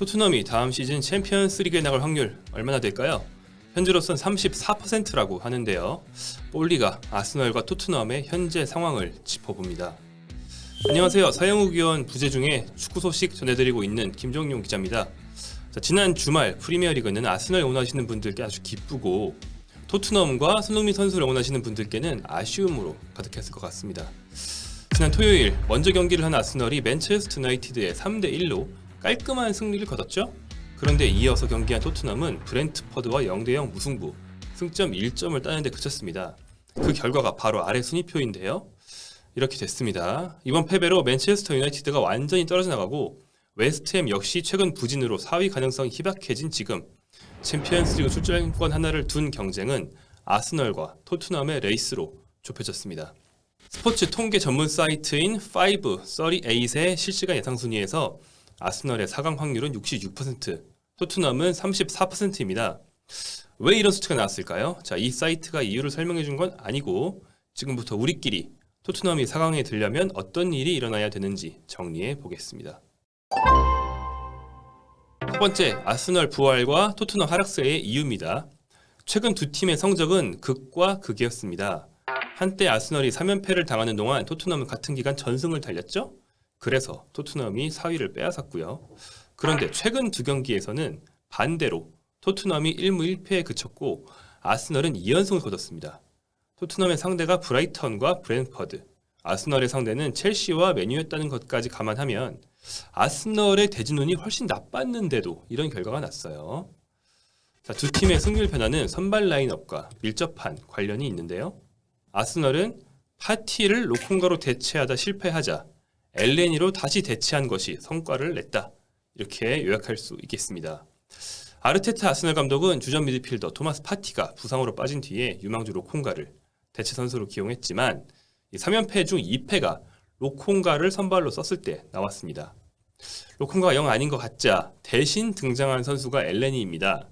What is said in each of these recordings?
토트넘이 다음 시즌 챔피언스 리그에 나갈 확률 얼마나 될까요? 현재로선 34%라고 하는데요. 볼리가 아스널과 토트넘의 현재 상황을 짚어봅니다. 안녕하세요. 서영욱 위원 부재 중에 축구 소식 전해드리고 있는 김종용 기자입니다. 지난 주말 프리미어리그는 아스널 응원하시는 분들께 아주 기쁘고 토트넘과 손흥민 선수를 응원하시는 분들께는 아쉬움으로 가득했을 것 같습니다. 지난 토요일 먼저 경기를 한 아스널이 맨체스터 유나이티드에 3대1로 깔끔한 승리를 거뒀죠. 그런데 이어서 경기한 토트넘은 브렌트퍼드와 0대0 무승부, 승점 1점을 따는 데 그쳤습니다. 그 결과가 바로 아래 순위표인데요. 이렇게 됐습니다. 이번 패배로 맨체스터 유나이티드가 완전히 떨어져 나가고 웨스트햄 역시 최근 부진으로 4위 가능성이 희박해진 지금 챔피언스리그 출전권 하나를 둔 경쟁은 아스널과 토트넘의 레이스로 좁혀졌습니다. 스포츠 통계 전문 사이트인 538의 실시간 예상 순위에서 아스널의 4강 확률은 66%, 토트넘은 34%입니다. 왜 이런 수치가 나왔을까요? 자, 이 사이트가 이유를 설명해 준 건 아니고 지금부터 우리끼리 토트넘이 4강에 들려면 어떤 일이 일어나야 되는지 정리해 보겠습니다. 첫 번째, 아스널 부활과 토트넘 하락세의 이유입니다. 최근 두 팀의 성적은 극과 극이었습니다. 한때 아스널이 3연패를 당하는 동안 토트넘은 같은 기간 전승을 달렸죠? 그래서 토트넘이 4위를 빼앗았고요. 그런데 최근 두 경기에서는 반대로 토트넘이 1무 1패에 그쳤고 아스널은 2연승을 거뒀습니다. 토트넘의 상대가 브라이턴과 브랜퍼드, 아스널의 상대는 첼시와 맨유였다는 것까지 감안하면 아스널의 대진운이 훨씬 나빴는데도 이런 결과가 났어요. 자, 두 팀의 승률 변화는 선발 라인업과 밀접한 관련이 있는데요. 아스널은 파티를 로콩가로 대체하다 실패하자 엘레니로 다시 대체한 것이 성과를 냈다. 이렇게 요약할 수 있겠습니다. 아르테타 아스널 감독은 주전 미드필더 토마스 파티가 부상으로 빠진 뒤에 유망주 로콩가를 대체 선수로 기용했지만 3연패 중 2패가 로콩가를 선발로 썼을 때 나왔습니다. 로콩가가 영 아닌 것 같자 대신 등장한 선수가 엘레니입니다.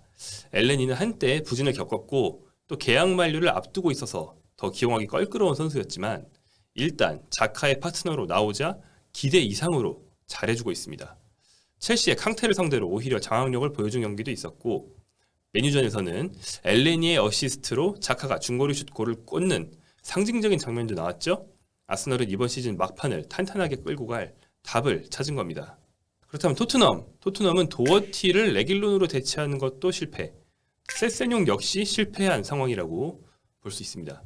엘레니는 한때 부진을 겪었고 또 계약 만료를 앞두고 있어서 더 기용하기 껄끄러운 선수였지만 일단 자카의 파트너로 나오자 기대 이상으로 잘해주고 있습니다. 첼시의 캉테를 상대로 오히려 장악력을 보여준 경기도 있었고 메뉴전에서는 엘레니의 어시스트로 자카가 중거리 슛골을 꽂는 상징적인 장면도 나왔죠. 아스널은 이번 시즌 막판을 탄탄하게 끌고 갈 답을 찾은 겁니다. 그렇다면 토트넘은 도어티를 레길론으로 대체하는 것도 실패, 세세뇽 역시 실패한 상황이라고 볼 수 있습니다.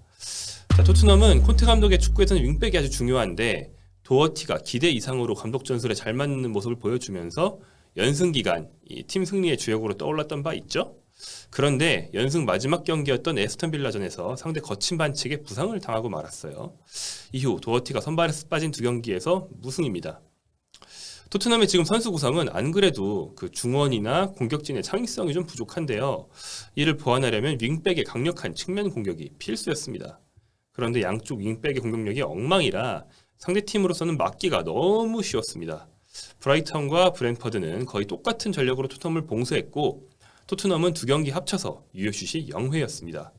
자, 토트넘은 콘테 감독의 축구에서는 윙백이 아주 중요한데 도어티가 기대 이상으로 감독 전술에 잘 맞는 모습을 보여주면서 연승 기간 팀 승리의 주역으로 떠올랐던 바 있죠. 그런데 연승 마지막 경기였던 에스턴 빌라전에서 상대 거친 반칙에 부상을 당하고 말았어요. 이후 도어티가 선발에서 빠진 두 경기에서 무승입니다. 토트넘의 지금 선수 구성은 안 그래도 그 중원이나 공격진의 창의성이 좀 부족한데요. 이를 보완하려면 윙백의 강력한 측면 공격이 필수였습니다. 그런데 양쪽 윙백의 공격력이 엉망이라 상대팀으로서는 막기가 너무 쉬웠습니다. 브라이턴과 브랜퍼드는 거의 똑같은 전력으로 토트넘을 봉쇄했고 토트넘은 두 경기 합쳐서 유효슛이 0회였습니다.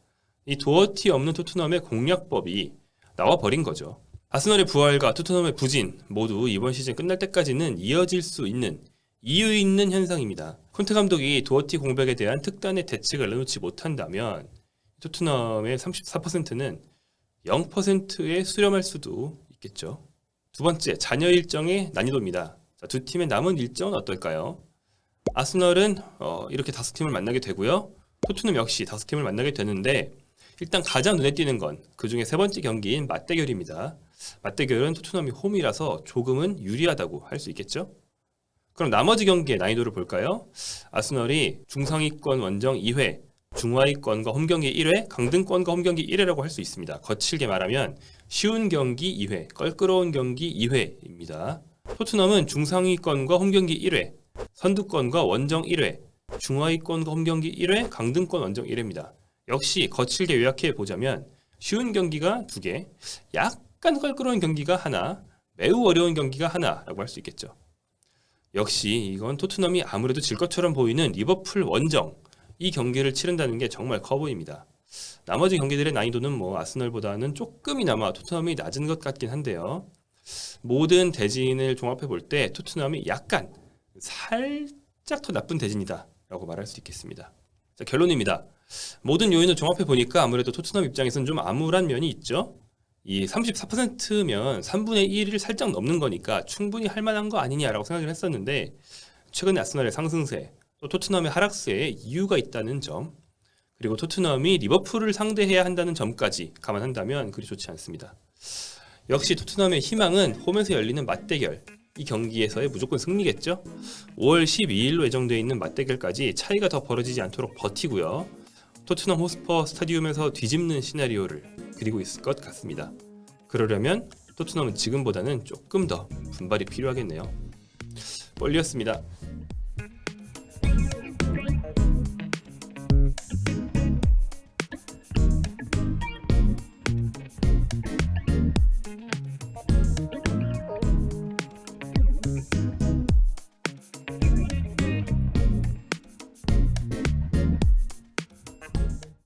이 도어티 없는 토트넘의 공략법이 나와버린 거죠. 아스널의 부활과 토트넘의 부진 모두 이번 시즌 끝날 때까지는 이어질 수 있는 이유 있는 현상입니다. 콘테 감독이 도어티 공백에 대한 특단의 대책을 내놓지 못한다면 토트넘의 34%는 0%에 수렴할 수도 있겠죠. 두 번째, 잔여 일정의 난이도입니다. 자, 두 팀의 남은 일정은 어떨까요? 아스널은 이렇게 5팀을 만나게 되고요. 토트넘 역시 5팀을 만나게 되는데 일단 가장 눈에 띄는 건 그중에 세 번째 경기인 맞대결입니다. 맞대결은 토트넘이 홈이라서 조금은 유리하다고 할 수 있겠죠? 그럼 나머지 경기의 난이도를 볼까요? 아스널이 중상위권 원정 2회, 중하위권과 홈경기 1회, 강등권과 홈경기 1회라고 할 수 있습니다. 거칠게 말하면 쉬운 경기 2회, 껄끄러운 경기 2회입니다. 토트넘은 중상위권과 홈경기 1회, 선두권과 원정 1회, 중하위권과 홈경기 1회, 강등권 원정 1회입니다. 역시 거칠게 요약해 보자면 쉬운 경기가 2개, 약간 껄끄러운 경기가 하나, 매우 어려운 경기가 하나라고 할 수 있겠죠. 역시 이건 토트넘이 아무래도 질 것처럼 보이는 리버풀 원정 이 경기를 치른다는 게 정말 커 보입니다. 나머지 경기들의 난이도는 아스널보다는 조금이나마 토트넘이 낮은 것 같긴 한데요. 모든 대진을 종합해 볼 때 토트넘이 약간 살짝 더 나쁜 대진이다라고 말할 수 있겠습니다. 자, 결론입니다. 모든 요인을 종합해 보니까 아무래도 토트넘 입장에서는 좀 암울한 면이 있죠. 이 34%면 3분의 1을 살짝 넘는 거니까 충분히 할 만한 거 아니냐라고 생각을 했었는데 최근에 아스널의 상승세, 또 토트넘의 하락세에 이유가 있다는 점, 그리고 토트넘이 리버풀을 상대해야 한다는 점까지 감안한다면 그리 좋지 않습니다. 역시 토트넘의 희망은 홈에서 열리는 맞대결, 이 경기에서의 무조건 승리겠죠. 5월 12일로 예정되어 있는 맞대결까지 차이가 더 벌어지지 않도록 버티고요. 토트넘 호스퍼 스타디움에서 뒤집는 시나리오를 그리고 있을 것 같습니다. 그러려면 토트넘은 지금보다는 조금 더 분발이 필요하겠네요. 볼리였습니다.